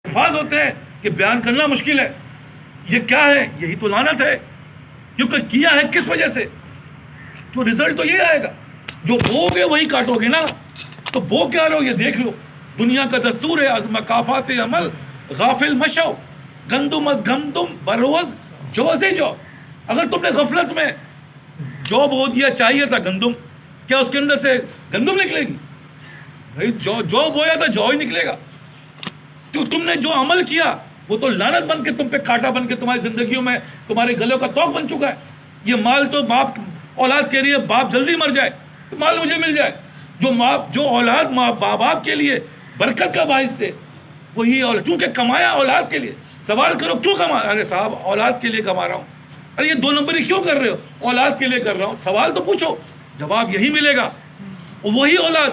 الفاظ ہوتے ہیں کہ بیان کرنا مشکل ہے. یہ کیا ہے؟ یہی تو لعنت ہے. کیونکہ کیا ہے کس وجہ سے؟ تو رزلٹ تو یہ آئے گا. جو بو گے وہی کاٹو گے نا. تو بو کیا رہو یہ دیکھ لو. دنیا کا دستور ہے از مکافات عمل غافل مشو گندم از گندم بروز جو سے جو. اگر تم نے غفلت میں جو بو دیا چاہیے تھا گندم، کیا اس کے اندر سے گندم نکلے گی؟ بھائی جو بویا تھا جو ہی نکلے گا. تو تم نے جو عمل کیا وہ تو لعنت بن کے تم پہ کانٹا بن کے تمہاری زندگیوں میں تمہارے گلوں کا توق بن چکا ہے. یہ مال تو باپ اولاد کے لیے باپ جلدی مر جائے تو مال مجھے مل جائے. جو اولاد ماں باپ کے لیے برکت کا باعث تھے وہی اولاد، کیونکہ کمایا اولاد کے لیے. سوال کرو کیوں کما؟ ارے صاحب اولاد کے لیے کما رہا ہوں. ارے یہ 2 نمبری کیوں کر رہے ہو؟ اولاد کے لیے کر رہا ہوں. سوال تو پوچھو، جواب یہی ملے گا. وہی اولاد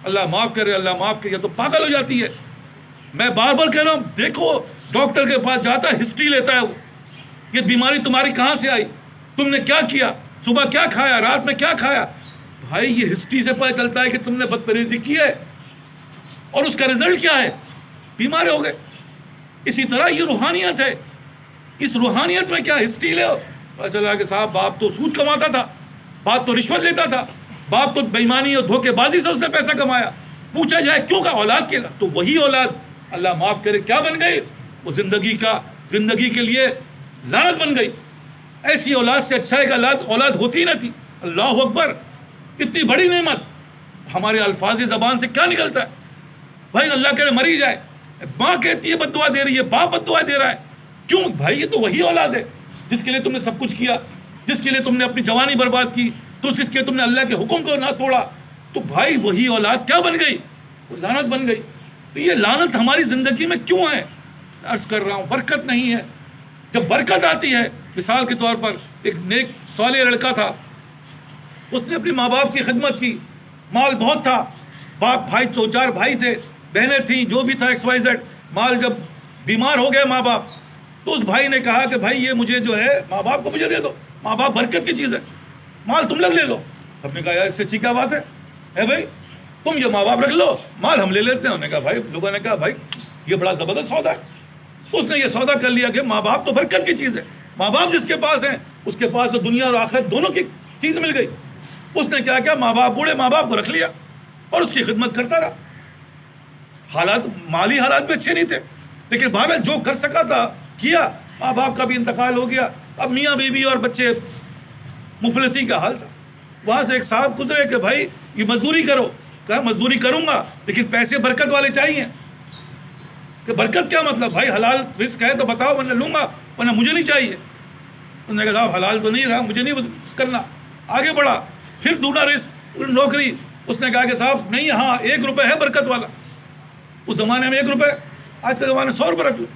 اللہ معاف کرے، اللہ معاف کرے، تو پاگل ہو جاتی ہے. میں بار بار کہہ رہا ہوں، دیکھو ڈاکٹر کے پاس جاتا ہے، ہسٹری لیتا ہے وہ. یہ بیماری تمہاری کہاں سے آئی، تم نے کیا کیا، صبح کیا کھایا، رات میں کیا کھایا. بھائی یہ ہسٹری سے پتہ چلتا ہے کہ تم نے بدپریزی کی ہے اور اس کا رزلٹ کیا ہے، بیمار ہو گئے. اسی طرح یہ روحانیت ہے. اس روحانیت میں کیا ہسٹری لے پتہ چلا کہ صاحب باپ تو سود کماتا تھا، باپ تو رشوت لیتا تھا، باپ تو بےایمانی اور دھوکے بازی سے اس نے پیسہ کمایا. پوچھا جائے کیوں کا اولاد کے تو وہی اولاد اللہ معاف کرے کیا بن گئی، وہ زندگی کے لیے لعنت بن گئی. ایسی اولاد سے اچھا ایک اولاد ہوتی ہی نہ تھی. اللہ اکبر، اتنی بڑی نعمت ہمارے الفاظ زبان سے کیا نکلتا ہے. بھائی اللہ کرے مری جائے، ماں کہتی ہے بد دعا دے رہی ہے، باپ بد دعا دے رہا ہے. کیوں بھائی؟ یہ تو وہی اولاد ہے جس کے لیے تم نے سب کچھ کیا، جس کے لیے تم نے اپنی جوانی برباد کی، تو جس کے تم نے اللہ کے حکم کو نہ توڑا. تو بھائی وہی اولاد کیا بن گئی؟ وہ لعنت بن گئی. تو یہ لعنت ہماری زندگی میں کیوں ہے؟ عرض کر رہا ہوں برکت نہیں ہے. جب برکت آتی ہے، مثال کے طور پر ایک نیک صالح لڑکا تھا، اس نے اپنی ماں باپ کی خدمت کی، مال بہت تھا، باپ بھائی 4 بھائی تھے، بہنیں تھیں، جو بھی تھا XYZ. مال جب بیمار ہو گئے ماں باپ، تو اس بھائی نے کہا کہ بھائی یہ مجھے جو ہے ماں باپ کو مجھے دے دو، ماں باپ برکت کی چیز ہے، مال تم لوگ لے لو. ہم نے کہا یار اس سے اچھی کیا بات ہے بھائی، تم یہ ماں باپ رکھ لو، مال ہم لے لیتے ہیں. انہوں نے کہا بھائی، لوگوں نے کہا بھائی یہ بڑا زبردست سودا ہے. اس نے یہ سودا کر لیا کہ ماں باپ تو برکت کی چیز ہے، ماں باپ جس کے پاس ہیں اس کے پاس تو دنیا اور آخرت دونوں کی چیز مل گئی. اس نے کیا ماں باپ، بوڑھے ماں باپ کو رکھ لیا اور اس کی خدمت کرتا رہا. مالی حالات بھی اچھے نہیں تھے، لیکن بہرحال جو کر سکا تھا کیا. ماں باپ کا بھی انتقال ہو گیا، اب میاں بیوی اور بچے، مفلسی کا حال تھا. وہاں سے ایک صاحب گزرے کہ بھائی یہ مزدوری کرو. کہا مزدوری کروں گا لیکن پیسے برکت والے چاہیے. کہ برکت کیا مطلب؟ بھائی حلال رزق ہے تو بتاؤ ورنہ لوں گا، ورنہ مجھے نہیں چاہیے. انہوں نے کہا صاحب حلال تو نہیں رہا، مجھے نہیں کرنا. آگے بڑھا، پھر دوسرا رزق نوکری. اس نے کہا کہ صاحب نہیں، ہاں 1 روپے ہے برکت والا. اس زمانے میں 1 روپے، آج کے زمانے میں 100 روپے رکھ لو.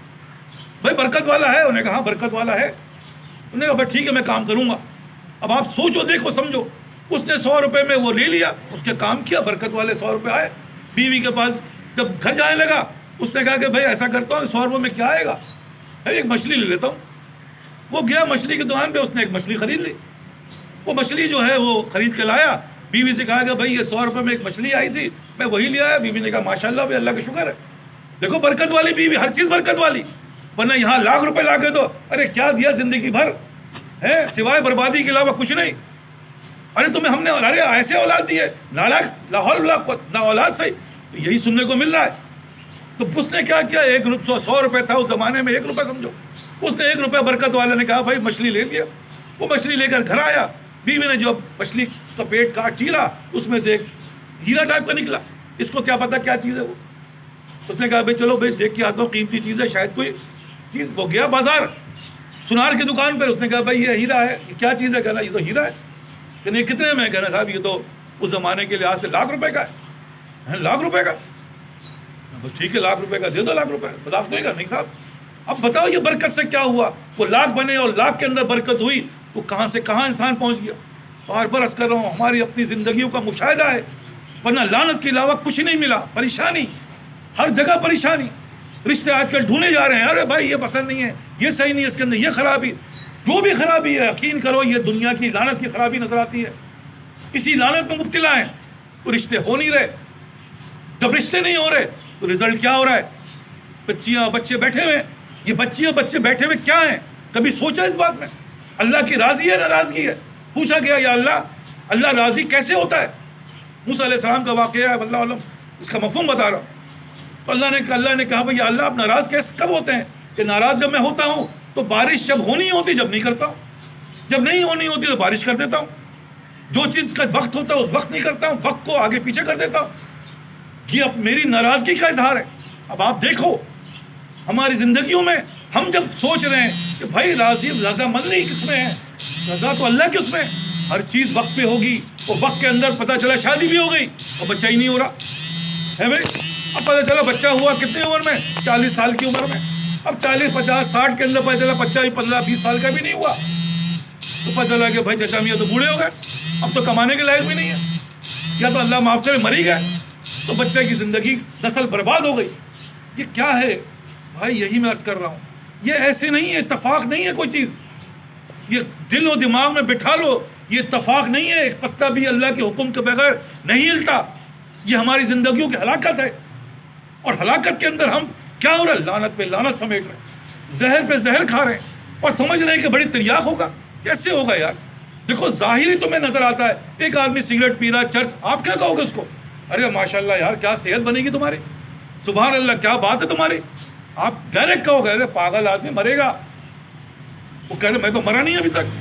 بھائی برکت والا ہے؟ انہوں نے کہا ہاں برکت والا ہے. انہوں نے کہا بھائی ٹھیک ہے میں کام کروں گا. اب آپ سوچو، دیکھو، سمجھو. اس نے 100 روپے میں وہ لے لیا، اس کے کام کیا، برکت والے 100 روپے آئے. بیوی کے پاس جب گھر جانے لگا، اس نے کہا کہ بھائی ایسا کرتا ہوں 100 روپے میں کیا آئے گا، ایک مچھلی لے لیتا ہوں. وہ گیا مچھلی کی دکان پہ، اس نے ایک مچھلی خرید لی. وہ مچھلی جو ہے وہ خرید کے لایا. بیوی سے کہا کہ بھائی یہ 100 روپے میں ایک مچھلی آئی تھی، میں وہی لے آیا. بیوی نے کہا ماشاء اللہ بھائی، اللہ کا شکر ہے. دیکھو برکت والی بیوی، ہر چیز برکت والی. ورنہ یہاں لاکھ روپے لا کے دو، ارے کیا دیا زندگی بھر ہے سوائے بربادی کے علاوہ کچھ نہیں. ارے تمہیں ہم نے ارے ایسے اولاد دی ہے، لاہور نہ اولاد صحیح. یہی سننے کو مل رہا ہے. تو اس نے کیا 100 روپے تھا اس زمانے میں، 1 روپے سمجھو. اس نے 1 روپے برکت والے نے کہا بھائی مچھلی لے لیا. وہ مچھلی لے کر گھر آیا. بیوی نے جو مچھلی کا پیٹ کاٹ چیرا، اس میں سے ایک ہیرا ٹائپ کا نکلا. اس کو کیا پتا کیا چیز ہے وہ. اس نے کہا بھائی چلو بھائی دیکھ کے آتا ہوں، قیمتی چیز ہے شاید کوئی چیز. وہ گیا بازار سنار کی دکان پر. اس نے کہا بھائی یہ ہیرا ہے. یہ کیا چیز ہے؟ کہنا یہ تو ہیرا ہے. کہنا یہ کتنے میں؟ کہنا صاحب یہ تو اس زمانے کے لحاظ سے لاکھ روپے کا ہے. لاکھ روپے کا؟ بس ٹھیک ہے لاکھ روپے کا دے دو. لاکھ روپے مذاق نہیں کرنی صاحب. اب بتاؤ یہ برکت سے کیا ہوا؟ وہ لاکھ بنے اور لاکھ کے اندر برکت ہوئی، وہ کہاں سے کہاں انسان پہنچ گیا. بار بار عرض کر رہا ہوں، ہماری اپنی زندگیوں کا مشاہدہ ہے. ورنہ لعنت کے علاوہ کچھ نہیں ملا. پریشانی ہر جگہ، پریشانی. رشتے آج کل ڈھونڈے جا رہے ہیں، ارے بھائی یہ پسند نہیں ہے، یہ صحیح نہیں ہے، اس کے اندر یہ خرابی. جو بھی خرابی ہے یقین کرو یہ دنیا کی لعنت کی خرابی نظر آتی ہے. اسی لعنت میں مبتلا ہیں. تو رشتے ہو نہیں رہے. جب رشتے نہیں ہو رہے تو رزلٹ کیا ہو رہا ہے؟ بچیاں بچے بیٹھے ہوئے، یہ بچیاں بچے بیٹھے ہوئے کیا ہیں؟ کبھی سوچا اس بات میں؟ اللہ کی راضی ہے ناراضگی ہے؟ پوچھا گیا یا اللہ راضی کیسے ہوتا ہے؟ موسیٰ علیہ السلام کا واقعہ ہے، اللہ علم اس کا مفہوم بتا رہا ہوں۔ تو اللہ نے کہا بھئی اللہ آپ ناراض کب ہوتے ہیں؟ کہ ناراض جب میں ہوتا ہوں تو بارش جب ہونی ہوتی جب نہیں کرتا ہوں، جب نہیں ہونی ہوتی تو بارش کر دیتا ہوں، جو چیز کا وقت ہوتا ہے اس وقت نہیں کرتا ہوں، وقت کو آگے پیچھے کر دیتا ہوں۔ یہ اب میری ناراضگی کا اظہار ہے۔ اب آپ دیکھو ہماری زندگیوں میں ہم جب سوچ رہے ہیں کہ بھائی رضامندی کس میں ہے؟ رضا تو اللہ کے اس میں ہے۔ ہر چیز وقت پہ ہوگی، اور وقت کے اندر پتہ چلا شادی بھی ہو گئی اور بچہ ہی نہیں ہو رہا ہے بھائی۔ اب پتہ چلا بچہ ہوا کتنی عمر میں؟ 40 سال کی عمر میں۔ اب 40 50 60 کے اندر پتہ چلا بچہ بھی 15 20 سال کا بھی نہیں ہوا، تو پتہ چلا کہ بھائی چچا میاں تو بوڑھے ہو گئے، اب تو کمانے کے لائق بھی نہیں ہے، یا تو اللہ معاف کرے مر ہی گئے، تو بچے کی زندگی نسل برباد ہو گئی۔ یہ کیا ہے بھائی؟ یہی میں عرض کر رہا ہوں، یہ ایسے نہیں ہے، اتفاق نہیں ہے کوئی چیز، یہ دل و دماغ میں بٹھا لو، یہ اتفاق نہیں ہے، ایک پتا بھی اللہ کے حکم کے بغیر نہیں ہلتا، یہ ہماری زندگیوں کی ہلاکت ہے۔ اور ہلاکت کے اندر ہم کیا ہو رہا ہے؟ لعنت پہ لعنت سمیٹ رہے ہیں، زہر پہ زہر کھا رہے ہیں، اور سمجھ رہے ہیں کہ بڑی تریاق ہوگا۔ کیسے ہوگا یار؟ دیکھو ظاہری تمہیں نظر آتا ہے، ایک آدمی سگریٹ پی رہا ہے، چرس، آپ کیا کہو گے اس کو؟ ارے ماشاءاللہ یار کیا صحت بنے گی تمہاری، سبحان اللہ کیا بات ہے تمہاری، آپ ڈائریکٹ کہو گے ارے پاگل آدمی مرے گا۔ وہ کہہ رہے میں تو مرا نہیں ابھی تک،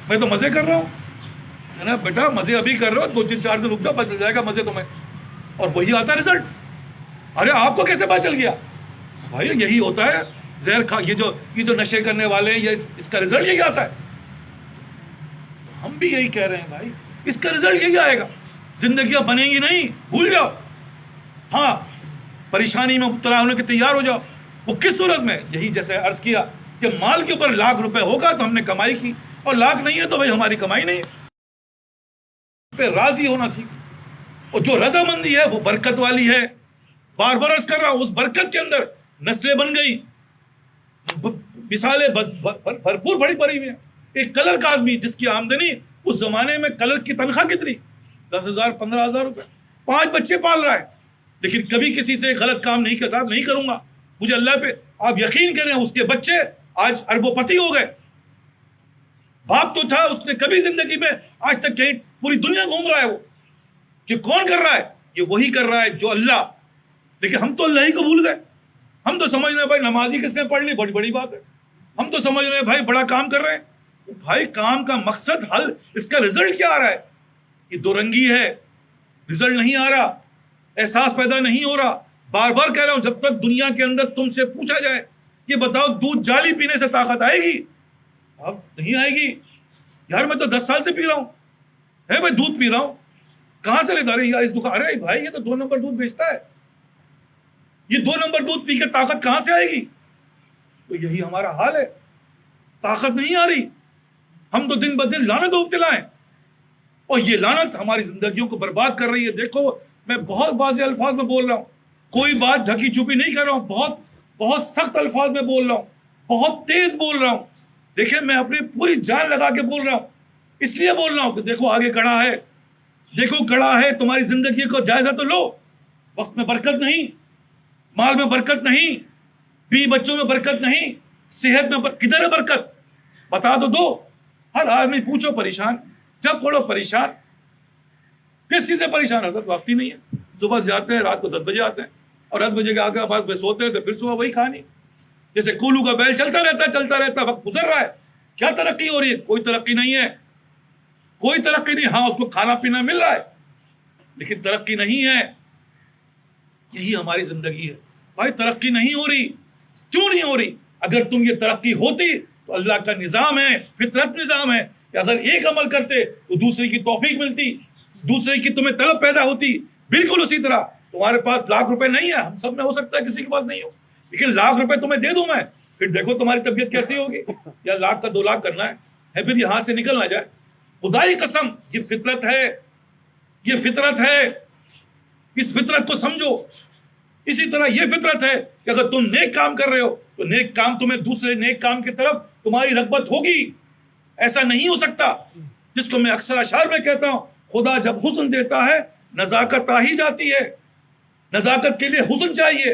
میں تو مزے کر رہا ہوں۔ ہے نا بیٹا، مزے ابھی کر رہے ہو، 2 4 دن رک جاؤ، بدل جائے گا مزے تمہیں، اور وہی آتا ہے رزلٹ۔ ارے آپ کو کیسے پتا چل گیا؟ بھائی یہی ہوتا ہے، زہر کھا، یہ جو نشے کرنے والے ہیں، یہ اس کا رزلٹ یہی آتا ہے۔ ہم بھی یہی کہہ رہے ہیں بھائی، اس کا رزلٹ یہی آئے گا، زندگیاں بنیں گی نہیں، بھول جاؤ۔ ہاں پریشانی میں مبتلا ہونے کے تیار ہو جاؤ۔ وہ کس صورت میں؟ یہی جیسے عرض کیا کہ مال کے اوپر لاکھ روپے ہوگا تو ہم نے کمائی کی، اور لاکھ نہیں ہے تو بھائی ہماری کمائی نہیں ہے۔ پہ راضی ہونا سیکھو، اور جو رضامندی ہے وہ برکت والی ہے۔ بار بار عرض کر رہا ہوں، اس برکت کے اندر نسلیں بن گئی، مثالیں بھرپور بڑی پڑی ہوئی ہیں۔ ایک کلر کا آدمی جس کی آمدنی اس زمانے میں کلر کی تنخواہ کتنی؟ 10,000 15,000 روپے، 5 بچے پال رہا ہے، لیکن کبھی کسی سے غلط کام نہیں کروں گا، مجھے اللہ پہ آپ یقین کریں، اس کے بچے آج اربوں پتی ہو گئے۔ باپ تو تھا، اس نے کبھی زندگی میں آج تک کہیں پوری دنیا گھوم رہا ہے، وہ کہ کون کر رہا ہے؟ یہ وہی کر رہا ہے جو اللہ۔ لیکن ہم تو اللہ ہی کو بھول گئے، ہم تو سمجھ رہے ہیں بھائی نمازی کس نے پڑھ لی، بڑی بڑی بات ہے، ہم تو سمجھ رہے ہیں بھائی بڑا کام کر رہے ہیں۔ بھائی کام کا مقصد حل، اس کا رزلٹ کیا آ رہا ہے؟ یہ دو رنگی ہے، رزلٹ نہیں آ رہا، احساس پیدا نہیں ہو رہا۔ بار بار کہہ رہا ہوں، جب تک دنیا کے اندر تم سے پوچھا جائے کہ بتاؤ دودھ جعلی پینے سے طاقت آئے گی؟ اب نہیں آئے گی یار، میں تو 10 سال سے پی رہا ہوں، ہے میں دودھ پی رہا ہوں، کہاں سے لیتا؟ رہے اس دکان، ارے بھائی یہ تو 2 نمبر دودھ بیچتا ہے، یہ 2 نمبر دودھ پی کے طاقت کہاں سے آئے گی؟ تو یہی ہمارا حال ہے، طاقت نہیں آ رہی، ہم تو دن بدن لعنت مبتلا ہیں، اور یہ لعنت ہماری زندگیوں کو برباد کر رہی ہے۔ دیکھو میں بہت واضح الفاظ میں بول رہا ہوں، کوئی بات ڈھکی چھپی نہیں کر رہا ہوں، بہت سخت الفاظ میں بول رہا ہوں، بہت تیز بول رہا ہوں۔ دیکھیں میں اپنی پوری جان لگا کے بول رہا ہوں، اس لیے بول رہا ہوں کہ دیکھو آگے کڑا ہے، دیکھو کڑا ہے، تمہاری زندگی کو جائزہ تو لو۔ وقت میں برکت نہیں، مال میں برکت نہیں، بیوی بچوں میں برکت نہیں، صحت میں کدھر ہے برکت؟ بتا تو دو۔ ہر آدمی پوچھو پریشان، جب پڑھو پریشان، کس چیز سے پریشان؟ حضرت وقت ہی نہیں ہے، صبح سے جاتے ہیں رات کو 10 بجے آتے ہیں، اور 10 بجے کے آگے بعد میں سوتے ہیں تو پھر صبح وہی کھانی، جیسے کولو کا بیل چلتا رہتا ہے، وقت گزر رہا ہے، کیا ترقی ہو رہی ہے؟ کوئی ترقی نہیں ہے، کوئی ترقی نہیں۔ ہاں اس کو کھانا پینا مل رہا ہے، لیکن ترقی نہیں ہے۔ یہی ہماری زندگی ہے بھائی، ترقی نہیں ہو رہی۔ کیوں نہیں ہو رہی؟ اگر تم یہ ترقی ہوتی تو اللہ کا نظام ہے، فطرت نظام ہے کہ اگر ایک عمل کرتے تو دوسرے کی توفیق ملتی، دوسرے کی تمہیں طلب پیدا ہوتی۔ بالکل اسی طرح تمہارے پاس لاکھ روپے نہیں ہے، ہم سب میں ہو سکتا ہے کسی کے پاس نہیں ہو، لیکن لاکھ روپے تمہیں دے دوں میں، پھر دیکھو تمہاری طبیعت کیسی ہوگی۔ یا لاکھ کا 2 لاکھ کرنا ہے پھر یہ ہاتھ سے نکل نہ جائے۔ خدائی قسم یہ فطرت ہے، یہ فطرت ہے، اس فطرت کو سمجھو۔ اسی طرح یہ فطرت ہے کہ اگر تم نیک کام کر رہے ہو تو نیک کام تمہیں دوسرے نیک کام کی طرف تمہاری رغبت ہوگی۔ ایسا نہیں ہو سکتا، جس کو میں اکثر اشعار میں کہتا ہوں، خدا جب حسن دیتا ہے نزاکت آ ہی جاتی ہے۔ نزاکت کے لیے حسن چاہیے،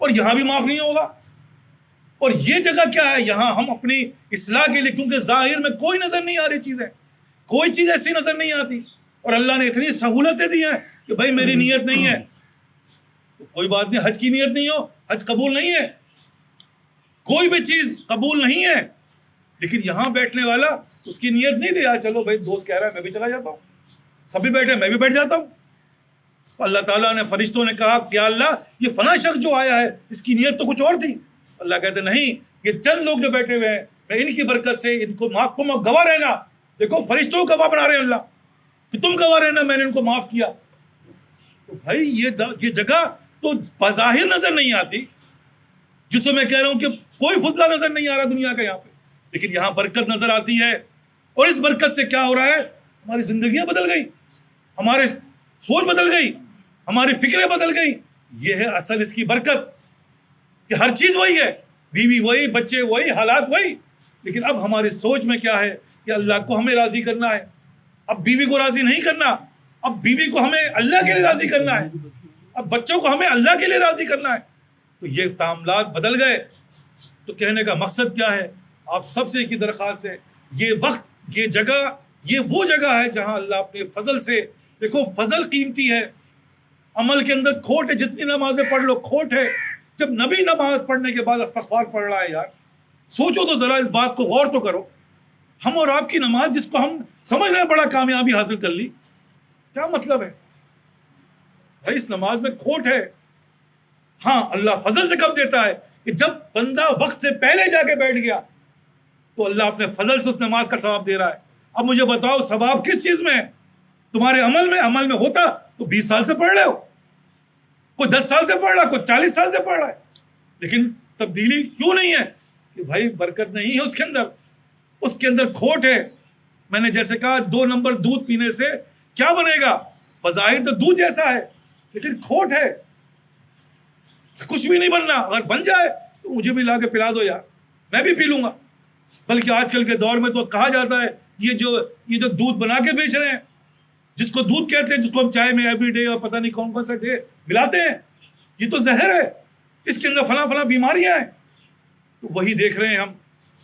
اور یہاں بھی معاف نہیں ہوگا. اور یہ جگہ کیا ہے؟ یہاں ہم اپنی اصلاح کے لیے، کیونکہ ظاہر میں کوئی نظر نہیں آ رہی چیزیں، کوئی چیز ایسی نظر نہیں آتی، اور اللہ نے اتنی سہولتیں دی ہیں کہ بھائی میری نیت نہیں ہے تو کوئی بات نہیں، حج کی نیت نہیں ہو، حج قبول نہیں ہے، کوئی بھی چیز قبول نہیں ہے. لیکن یہاں بیٹھنے والا اس کی نیت نہیں دیا، چلو بھائی دوست کہہ رہا ہے میں بھی چلا جاتا ہوں، سبھی بیٹھے میں بھی بیٹھ جاتا ہوں. اللہ تعالیٰ نے، فرشتوں نے کہا کہ یا اللہ یہ فلاں شخص جو آیا ہے اس کی نیت تو کچھ اور تھی. اللہ کہتے نہیں، یہ چند لوگ جو بیٹھے ہوئے ہیں میں ان کی برکت سے ان کو معاف، تم گواہ رہنا. دیکھو فرشتوں کو گواہ بنا رہے ہیں اللہ کہ تم گواہ رہنا میں نے ان کو معاف کیا. تو بھائی یہ جگہ تو بظاہر نظر نہیں آتی، جس سے میں کہہ رہا ہوں کہ کوئی فضلہ نظر نہیں آ رہا دنیا کا یہاں پہ، لیکن یہاں برکت نظر آتی ہے. اور اس برکت سے کیا ہو رہا ہے؟ ہماری زندگیاں بدل گئی، ہمارے سوچ بدل گئی، ہماری فکریں بدل گئی. یہ ہے اصل اس کی برکت کہ ہر چیز وہی ہے، بیوی وہی، بچے وہی، حالات وہی، لیکن اب ہماری سوچ میں کیا ہے کہ اللہ کو ہمیں راضی کرنا ہے. اب بیوی کو راضی نہیں کرنا، اب بیوی کو ہمیں اللہ کے لیے راضی کرنا ہے، اب بچوں کو ہمیں اللہ کے لیے راضی کرنا ہے. تو یہ تعاملات بدل گئے. تو کہنے کا مقصد کیا ہے؟ آپ سب سے ایک درخواست ہے، یہ وقت، یہ جگہ، یہ وہ جگہ ہے جہاں اللہ اپنے فضل سے، دیکھو فضل قیمتی ہے، عمل کے اندر کھوٹ ہے، جتنی نمازیں پڑھ لو کھوٹ ہے. جب نبی نماز پڑھنے کے بعد استغفار پڑھ رہا ہے، یار سوچو تو ذرا، اس بات کو غور تو کرو. ہم اور آپ کی نماز جس کو ہم سمجھ رہے ہیں بڑا کامیابی حاصل کر لی، کیا مطلب ہے بھائی؟ اس نماز میں کھوٹ ہے. ہاں اللہ فضل سے کب دیتا ہے کہ جب بندہ وقت سے پہلے جا کے بیٹھ گیا تو اللہ اپنے فضل سے اس نماز کا ثواب دے رہا ہے. اب مجھے بتاؤ ثواب کس چیز میں ہے؟ تمہارے عمل میں ہوتا تو 20 سال سے پڑھ رہے ہو، کوئی 10 سال سے پڑھ رہا ہے، کوئی 40 سال سے پڑھ رہا ہے، لیکن تبدیلی کیوں نہیں ہے؟ کہ بھائی برکت نہیں ہے اس کے اندر کھوٹ ہے. میں نے جیسے کہا 2 نمبر دودھ پینے سے کیا بنے گا؟ بظاہر تو دودھ جیسا ہے لیکن کھوٹ ہے، کچھ بھی نہیں بننا. اگر بن جائے تو مجھے بھی لا کے پلا دو یار، میں بھی پی لوں گا. بلکہ آج کل کے دور میں تو کہا جاتا ہے یہ جو دودھ بنا کے بیچ رہے ہیں، جس کو دودھ کہتے ہیں، جس کو ہم چائے میں ایوری ڈے اور پتہ نہیں کون کون سا ڈے ملاتے ہیں، یہ تو زہر ہے، اس کے اندر فلاں بیماریاں ہیں. تو وہی دیکھ رہے ہیں ہم،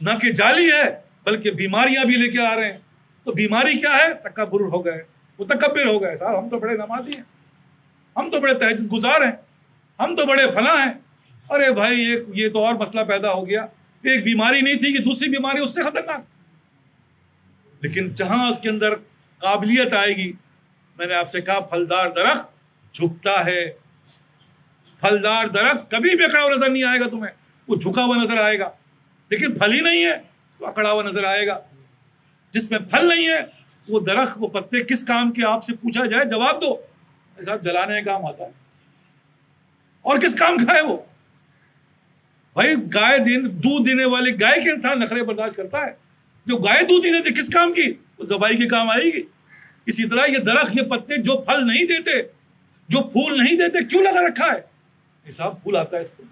نہ کہ جعلی ہے بلکہ بیماریاں بھی لے کے آ رہے ہیں. تو بیماری کیا ہے؟ تکبر ہو گئے، متکبر ہو گئے. صاحب ہم تو بڑے نمازی ہیں، ہم تو بڑے تہجد گزار ہیں، ہم تو بڑے فلاں ہیں. ارے بھائی یہ تو اور مسئلہ پیدا ہو گیا. ایک بیماری نہیں تھی کہ دوسری بیماری اس سے خطرناک. لیکن جہاں اس کے اندر قابلیت آئے گی، میں نے آپ سے کہا پھلدار درخت جھکتا ہے. پھلدار درخت کبھی بھی اکڑا ہوا نظر نہیں آئے گا تمہیں، وہ جھکا ہوا نظر آئے گا. لیکن پھل ہی نہیں ہے تو اکڑا ہوا نظر آئے گا. جس میں پھل نہیں ہے وہ درخت، وہ پتے کس کام کے؟ آپ سے پوچھا جائے جواب دو. صاحب جلانے کا کام آتا ہے. اور کس کام کا ہے وہ؟ بھائی گائے دودھ دینے والی گائے کے انسان نخرے برداشت کرتا ہے، جو گائے دودھ نہیں دیتے کس کام کی؟ وہ ذبائی کے کام آئے گی. اسی طرح یہ درخت، یہ پتے جو پھل نہیں دیتے، جو پھول نہیں دیتے، کیوں لگا رکھا ہے؟ حساب پھول آتا ہے اس کو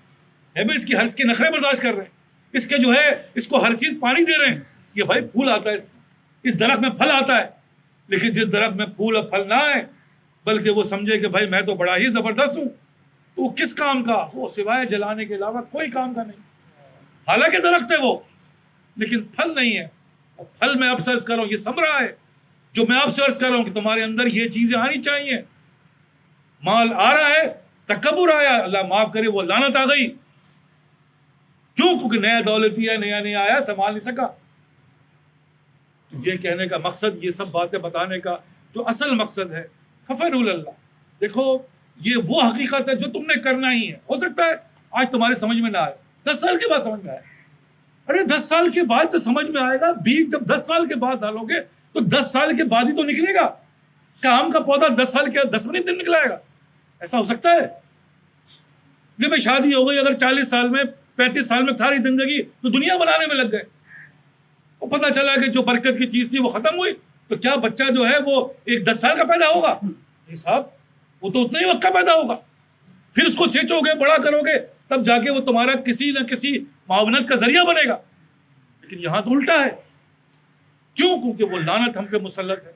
ہے بھائی، اس کی ہر کے نخرے برداشت کر رہے ہیں، اس کے جو ہے اس کو ہر چیز پانی دے رہے ہیں، یہ بھائی پھول آتا ہے، اس درخت میں پھل آتا ہے. لیکن جس درخت میں پھول اور پھل نہ آئے بلکہ وہ سمجھے کہ بھائی میں تو بڑا ہی زبردست ہوں، تو وہ کس کام کا؟ وہ سوائے جلانے کے علاوہ کوئی کام کا نہیں. حالانکہ درخت ہے وہ، لیکن پھل نہیں ہے. اور پھل میں آپ سے عرض کر رہا ہوں، یہ ثمرہ ہے جو میں آپ سے عرض کر رہا ہوں کہ تمہارے اندر یہ چیزیں آنی چاہیے. مال آ رہا ہے، تکبر آیا، اللہ معاف کرے وہ لعنت آ گئی. کیوں؟ کیونکہ نیا دولتی ہے، نیا آیا، سنبھال نہیں سکا. یہ کہنے کا مقصد، یہ سب باتیں بتانے کا جو اصل مقصد ہے، ففروا اللہ. دیکھو یہ وہ حقیقت ہے جو تم نے کرنا ہی ہے. ہو سکتا ہے آج تمہارے سمجھ میں نہ آئے، 10 سال کے بعد سمجھ میں آئے. ارے 10 سال کے بعد تو سمجھ میں آئے گا. بیج جب 10 سال کے بعد ڈالو گے تو 10 سال کے بعد ہی تو نکلے گا. کام کا پودا 10 سال کے 10 دن نکلائے گا؟ ایسا ہو سکتا ہے؟ جب شادی ہو گئی، اگر 40 سال میں 35 سال میں ساری زندگی تو دنیا بنانے میں لگ گئے، وہ پتہ چلا کہ جو برکت کی چیز تھی وہ ختم ہوئی، تو کیا بچہ جو ہے وہ ایک 10 سال کا پیدا ہوگا؟ صاحب وہ تو اتنا ہی وقت کا پیدا ہوگا. پھر اس کو سینچو گے، بڑا کرو گے، تب جا کے وہ تمہارا کسی نہ کسی معاونت کا ذریعہ بنے گا. لیکن یہاں تو الٹا ہے. کیوں؟ کیونکہ وہ لعنت ہم پہ مسلط ہے.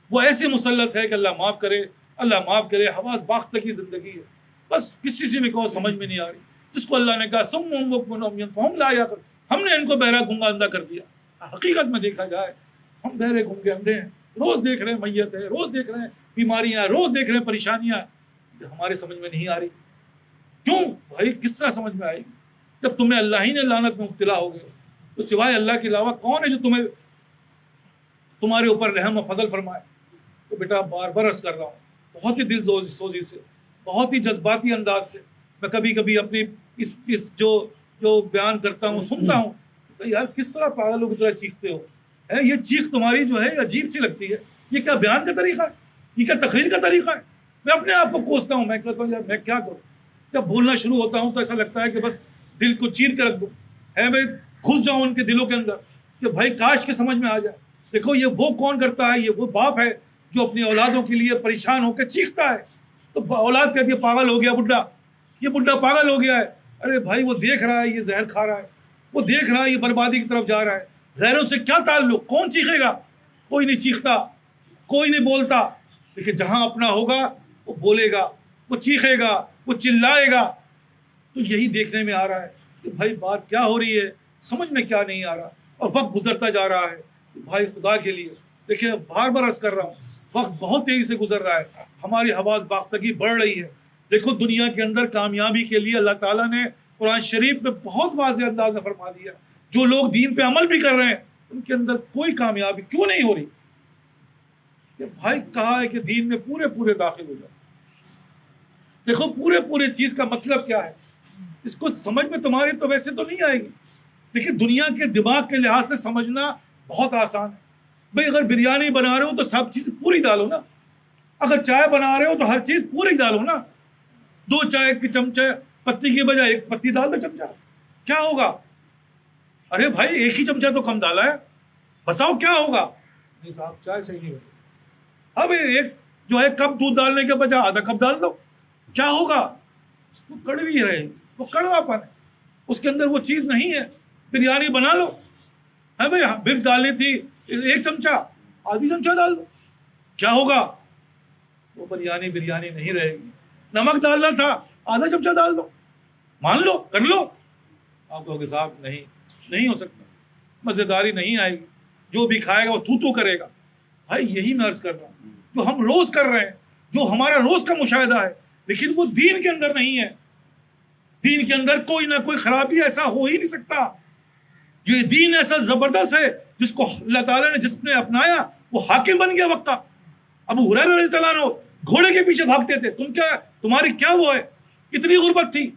وہ ایسی مسلط ہے کہ اللہ معاف کرے، اللہ معاف کرے، حواس باختہ کی زندگی ہے. بس کسی سے بھی کہو سمجھ میں نہیں آ رہی، جس کو اللہ نے کہا سم فہم لا یعقلون، ہم نے ان کو بہرا گنگا اندھا کر دیا. حقیقت میں دیکھا جائے ہم بہرے گنگے اندھے ہیں، روز دیکھ رہے ہیں میت ہے، روز دیکھ رہے ہیں بیماریاں، روز دیکھ رہے ہیں پریشانیاں، ہمارے سمجھ میں نہیں آ رہی. کیوں بھائی؟ کس طرح سمجھ میں آئے گی جب تمہیں اللہ ہی نے لعنت میں مبتلا ہو گئے؟ تو سوائے اللہ کے علاوہ کون ہے جو تمہارے اوپر رحم و فضل فرمائے؟ تو بیٹا بار بار عرض کر رہا ہوں، بہت ہی دل سوزی سے، بہت ہی جذباتی انداز سے میں کبھی کبھی اپنی اس جو بیان کرتا ہوں سنتا ہوں کہ یار کس طرح پاگل لوگ اتنا چیختے ہو. یہ چیخ تمہاری جو ہے عجیب سی لگتی ہے. یہ کیا بیان کا طریقہ ہے؟ یہ کیا تقریر کا طریقہ ہے؟ میں اپنے آپ کو کوستا ہوں، میں کہتا ہوں یار میں کیا کروں. جب بولنا شروع ہوتا ہوں تو ایسا لگتا ہے کہ بس دل کو چیر کے رکھ دوں، میں گھس جاؤں ان کے دلوں کے اندر کہ بھائی کاش کے سمجھ میں آ جائے. دیکھو یہ وہ کون کرتا ہے؟ یہ وہ باپ ہے جو اپنی اولادوں کے لیے پریشان ہو کے چیختا ہے. تو اولاد کہتی ہے پاگل ہو گیا بڈھا، یہ بڈھا پاگل ہو گیا ہے. ارے بھائی وہ دیکھ رہا ہے یہ زہر کھا رہا ہے، وہ دیکھ رہا ہے یہ بربادی کی طرف جا رہا ہے. غیروں سے کیا تعلق؟ کون چیخے گا؟ کوئی نہیں چیختا، کوئی نہیں بولتا. لیکن جہاں اپنا ہوگا وہ بولے گا، وہ چیخے گا، وہ چلائے گا. تو یہی دیکھنے میں آ رہا ہے کہ بھائی بات کیا ہو رہی ہے، سمجھ میں کیا نہیں آ رہا، اور وقت گزرتا جا رہا ہے. بھائی خدا کے لیے دیکھیں، بار بار عرض کر رہا ہوں، وقت بہت تیزی سے گزر رہا ہے، ہماری حواس باختگی بڑھ رہی ہے. دیکھو دنیا کے اندر کامیابی کے لیے اللہ تعالیٰ نے قرآن شریف میں بہت واضح انداز میں فرما دیا. جو لوگ دین پہ عمل بھی کر رہے ہیں ان کے اندر کوئی کامیابی کیوں نہیں ہو رہی؟ کہ بھائی کہا ہے کہ دین میں پورے داخل ہو جائے. دیکھو پورے چیز کا مطلب کیا ہے، اس کو سمجھ میں تمہاری تو ویسے تو نہیں آئے گی، لیکن دنیا کے دماغ کے لحاظ سے سمجھنا بہت آسان ہے. بھائی اگر بریانی بنا رہے ہو تو سب چیز پوری ڈالو نا، اگر چائے بنا رہے ہو تو ہر چیز پوری ڈالو نا. 2 چائے کے چمچے پتی کی بجائے 1 پتی ڈال دو چمچہ، کیا ہوگا؟ ارے بھائی 1 ہی چمچہ تو کم ڈالا ہے، بتاؤ کیا ہوگا؟ نہیں صاحب چائے صحیح نہیں ہوگی. اب ایک جو ہے کپ دودھ ڈالنے کے بجائے آدھا کپ ڈال دو، کیا ہوگا؟ وہ کڑوی رہے گی، وہ کڑوا پن ہے، اس کے اندر وہ چیز نہیں ہے. بریانی بنا لو، ہے بھائی مرچ ڈالنی تھی 1 چمچہ، آدھی چمچہ ڈال دو، کیا ہوگا؟ وہ بریانی نہیں رہے گی. نمک ڈالنا تھا آدھا چمچہ ڈال دو، مان لو کر لو. آپ کہو گے صاحب نہیں ہو سکتا، مزیداری نہیں آئے گی، جو بھی کھائے گا وہ تو کرے گا. بھائی یہی میں عرض کر رہا ہوں جو ہم روز کر رہے ہیں، جو ہمارا روز کا مشاہدہ ہے، لیکن وہ دین کے اندر نہیں ہے. دین کے اندر کوئی نہ کوئی خرابی ایسا ہو ہی نہیں سکتا. یہ دین ایسا زبردست ہے جس کو اللہ تعالیٰ نے جس نے اپنایا وہ حاکم بن گیا وقت کا. ابو ہریرہ رضی اللہ عنہ گھوڑے کے پیچھے بھاگتے تھے، تمہاری کیا وہ ہے؟ اتنی غربت تھی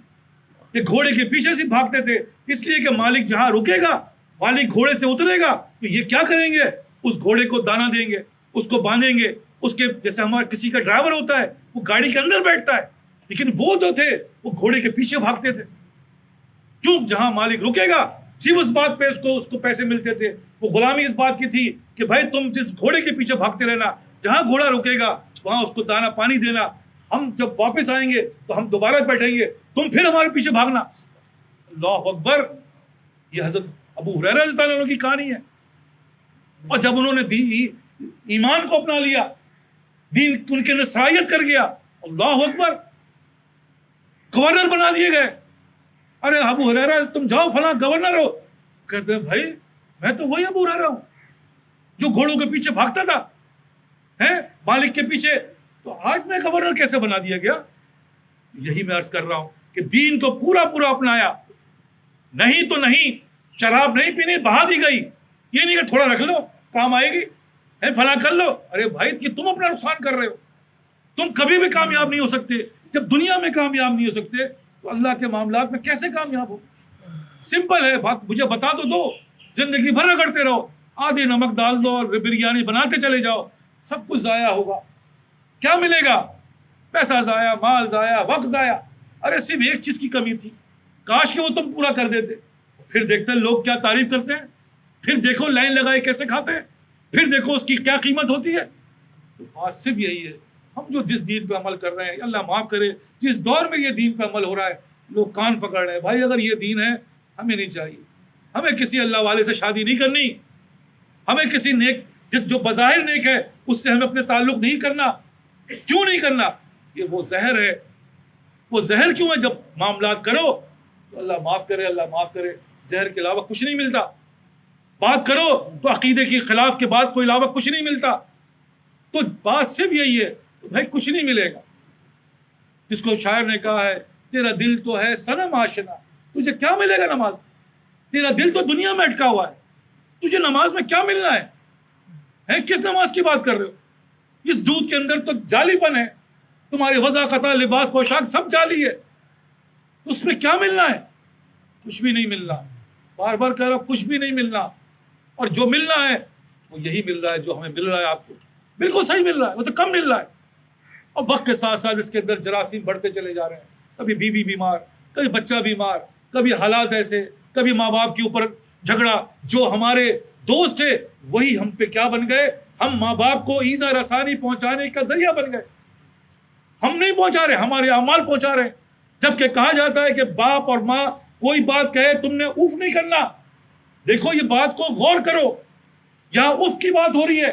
کہ گھوڑے کے پیچھے سے بھاگتے تھے، اس لیے کہ مالک جہاں رکے گا، مالک گھوڑے سے اترے گا تو یہ کیا کریں گے؟ اس گھوڑے کو دانا دیں گے، اس کو باندھیں گے. اس کے جیسے ہمارا کسی کا ڈرائیور ہوتا ہے وہ گاڑی کے اندر بیٹھتا ہے، لیکن وہ جو تھے وہ گھوڑے کے پیچھے بھاگتے تھے. کیوں؟ جہاں مالک رکے گا صرف اس بات پہ اس کو پیسے ملتے تھے. وہ غلامی اس بات کی تھی کہ بھائی تم جس گھوڑے کے پیچھے بھاگتے رہنا، جہاں گھوڑا رکے گا وہاں اس کو دانا پانی دینا، ہم جب واپس آئیں گے تو ہم دوبارہ بیٹھیں گے، تم پھر ہمارے پیچھے بھاگنا. اللہ اکبر. یہ حضرت ابو ہریرہ رضی اللہ عنہ کی کہانی ہے. اور جب انہوں نے ایمان کو اپنا لیا، دین ان کے اندر سرایت کر گیا، اللہ اکبر، گورنر بنا دیے گئے. ارے ابو ہریرہ تم جاؤ فلاں گورنر ہو. کہتے ہیں بھائی میں تو وہی ابو ہریرہ ہوں جو گھوڑوں کے پیچھے بھاگتا تھا مالک کے پیچھے، تو آج میں گورنر کیسے بنا دیا گیا؟ یہی میں عرض کر رہا ہوں کہ دین کو پورا اپنایا. نہیں تو نہیں، شراب نہیں پینی بہا دی گئی، یہ نہیں کہ تھوڑا رکھ لو کام آئے گی، فلاں کر لو. ارے بھائی یہ تم اپنا نقصان کر رہے ہو. تم کبھی بھی کامیاب نہیں ہو سکتے. جب دنیا میں کامیاب نہیں ہو سکتے تو اللہ کے معاملات میں کیسے کامیاب ہو؟ سمپل ہے بات، مجھے بتا تو دو. زندگی بھر رگڑتے رہو، آدھی نمک ڈال دو اور بریانی بناتے چلے جاؤ، سب کچھ ضائع ہوگا. کیا ملے گا؟ پیسہ ضائع، مال ضائع، وقت ضائع. ارے صرف ایک چیز کی کمی تھی، کاش کہ وہ تم پورا کر دیتے. پھر دیکھتے ہیں لوگ کیا تعریف کرتے ہیں، پھر دیکھو لائن لگائے کیسے کھاتے ہیں، پھر دیکھو اس کی کیا قیمت ہوتی ہے. تو بات صرف یہی ہے، ہم جو جس دین پہ عمل کر رہے ہیں، اللہ معاف کرے جس دور میں یہ دین پہ عمل ہو رہا ہے لوگ کان پکڑ رہے ہیں. بھائی اگر یہ دین ہے ہمیں نہیں چاہیے، ہمیں کسی اللہ والے سے شادی نہیں کرنی، ہمیں کسی نیک جو بظاہر نیک ہے اس سے ہمیں اپنے تعلق نہیں کرنا. کیوں نہیں کرنا؟ یہ وہ زہر ہے. وہ زہر کیوں ہے؟ جب معاملات کرو تو اللہ معاف کرے، اللہ معاف کرے، زہر کے علاوہ کچھ نہیں ملتا. بات کرو تو عقیدے کے خلاف کے بعد کوئی علاوہ کچھ نہیں ملتا. تو بات صرف یہی ہے، بھائی کچھ نہیں ملے گا. جس کو شاعر نے کہا ہے تیرا دل تو ہے صنم آشنا، تجھے کیا ملے گا نماز؟ تیرا دل تو دنیا میں اٹکا ہوا ہے، تجھے نماز میں کیا ملنا ہے؟ کس نماز کی بات کر رہے ہو؟ اس دودھ کے اندر تو جعلی پن ہے، تمہاری وضاحت، لباس، پوشاک سب جعلی ہے، اس میں کیا ملنا ہے؟ کچھ بھی نہیں ملنا. بار بار کہہ رہا ہوں کچھ بھی نہیں ملنا. اور جو ملنا ہے وہ یہی مل رہا ہے جو ہمیں مل رہا ہے. آپ کو بالکل صحیح مل رہا ہے، وہ تو کم مل رہا ہے. اور وقت کے ساتھ ساتھ اس کے اندر جراثیم بڑھتے چلے جا رہے ہیں. کبھی بیوی بیمار، کبھی بچہ بیمار، کبھی حالات ایسے، کبھی ماں باپ کے اوپر جھگڑا. جو ہمارے دوست تھے وہی ہم پہ کیا بن گئے؟ ہم ماں باپ کو ایذا رسانی پہنچانے کا ذریعہ بن گئے. ہم نہیں پہنچا رہے، ہمارے اعمال پہنچا رہے ہیں. جبکہ کہا جاتا ہے کہ باپ اور ماں کوئی بات کہے تم نے اوف نہیں کرنا. دیکھو یہ بات کو غور کرو، یہاں اوف کی بات ہو رہی ہے.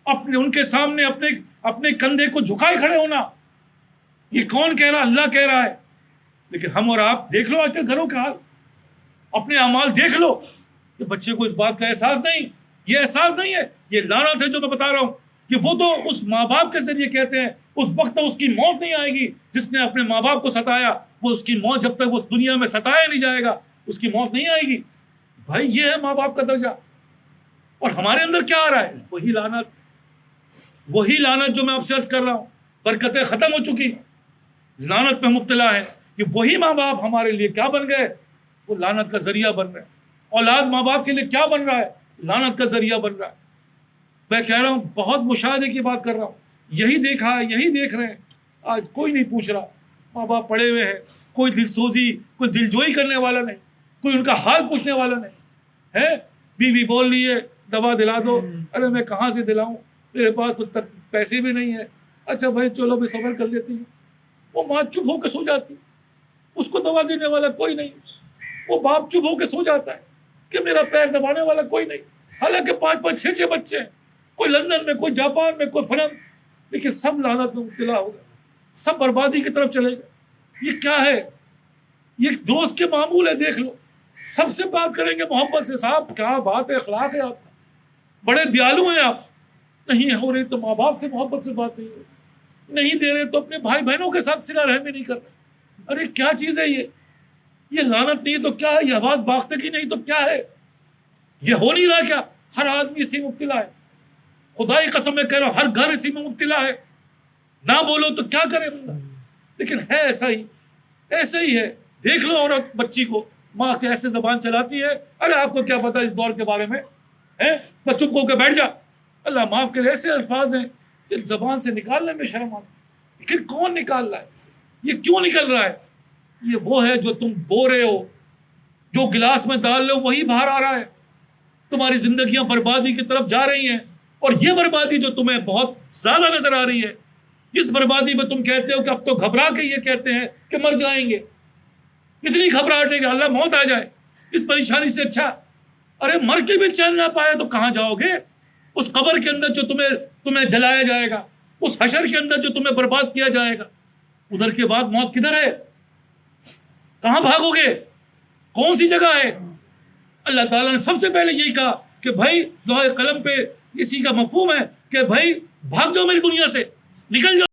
اپنے ان کے سامنے اپنے کندھے کو جھکائے کھڑے ہونا. یہ کون کہہ رہا؟ اللہ کہہ رہا ہے. لیکن ہم اور آپ دیکھ لو آج کے گھروں کا حال، اپنے اعمال دیکھ لو کہ بچے کو اس بات کا احساس نہیں. یہ احساس نہیں ہے، یہ لعنت ہے جو میں بتا رہا ہوں کہ وہ تو اس ماں باپ کے ذریعے کہتے ہیں اس وقت اس کی موت نہیں آئے گی جس نے اپنے ماں باپ کو ستایا. وہ اس کی موت جب تک وہ اس دنیا میں ستایا نہیں جائے گا اس کی موت نہیں آئے گی. بھائی یہ ہے ماں باپ کا درجہ. اور ہمارے اندر کیا آ رہا ہے؟ وہی لعنت جو میں آپ سے عرض کر رہا ہوں. برکتیں ختم ہو چکی، لعنت میں مبتلا ہے کہ وہی ماں باپ ہمارے لیے کیا بن گئے؟ وہ لعنت کا ذریعہ بن رہے ہیں. اولاد ماں باپ کے لیے کیا بن رہا ہے؟ لعنت کا ذریعہ بن رہا ہے. میں کہہ رہا ہوں بہت مشاہدے کی بات کر رہا ہوں. یہی دیکھا ہے، یہی دیکھ رہے ہیں. آج کوئی نہیں پوچھ رہا. ماں باپ پڑے ہوئے ہیں، کوئی دل سوزی، کوئی دل جوئی کرنے والا نہیں، کوئی ان کا حال پوچھنے والا نہیں ہے. بیوی بول رہی ہے دوا دلا دو، ارے میں کہاں سے دلاؤں، میرے پاس تو تک پیسے بھی نہیں ہے. اچھا بھائی چلو میں صبر کر لیتی ہوں. وہ ماں چپ ہو کے سو جاتی، اس کو دوا دینے والا کوئی نہیں. وہ باپ چپ ہو کے سو جاتا ہے کہ میرا پیر دبانے والا کوئی نہیں. حالانکہ 5 6 بچے ہیں، کوئی لندن میں، کوئی جاپان میں، کوئی فلم، لیکن سب لعنت میں مبتلا ہو گئے، سب بربادی کی طرف چلے گئے. یہ کیا ہے؟ یہ دوست کے معمول ہے. دیکھ لو، سب سے بات کریں گے محبت سے، صاحب کیا بات ہے، اخلاق ہے آپ کا، بڑے دیالو ہیں آپ. نہیں ہو رہی تو ماں باپ سے محبت سے بات نہیں ہو رہی، نہیں دے رہے تو اپنے بھائی بہنوں کے ساتھ صلہ رحمی نہیں کر رہے. ارے کیا چیز ہے یہ لعنت نہیں تو کیا ہے؟ یہ آواز باختہ کی نہیں تو کیا ہے؟ یہ ہو نہیں رہا کیا؟ ہر آدمی اسی میں مبتلا ہے. خدا کی قسم میں کہہ رہا ہوں ہر گھر اسی میں مبتلا ہے. نہ بولو تو کیا کرے بندہ، لیکن ہے ایسا ہی، ایسے ہی ہے. دیکھ لو عورت بچی کو، ماں کیسے زبان چلاتی ہے. ارے آپ کو کیا پتا اس دور کے بارے میں ہے؟ بس چپ ہو کے بیٹھ جا. اللہ معاف کرے، ایسے الفاظ ہیں کہ زبان سے نکالنے میں شرم آتی. لیکن کون نکال رہا ہے؟ یہ کیوں نکل رہا ہے؟ یہ وہ ہے جو تم بو رہے ہو، جو گلاس میں ڈال لو وہی باہر آ رہا ہے. تمہاری زندگیاں بربادی کی طرف جا رہی ہیں. اور یہ بربادی جو تمہیں بہت زیادہ نظر آ رہی ہے، اس بربادی میں تم کہتے ہو کہ اب تو گھبرا کے یہ کہتے ہیں کہ مر جائیں گے. اتنی گھبراہٹ ہے کہ اللہ موت آ جائے. اس پریشانی سے اچھا ارے مر کے بھی چین نہ پایا تو کہاں جاؤ گے؟ اس قبر کے اندر جو تمہیں جلایا جائے گا، اس حشر کے اندر جو تمہیں برباد کیا جائے گا، ادھر کے بعد موت کدھر ہے؟ کہاں بھاگو گے؟ کون سی جگہ ہے؟ اللہ تعالیٰ نے سب سے پہلے یہی کہا کہ بھائی لوح قلم پہ اسی کا مفہوم ہے کہ بھائی بھاگ جاؤ میری دنیا سے، نکل جاؤ.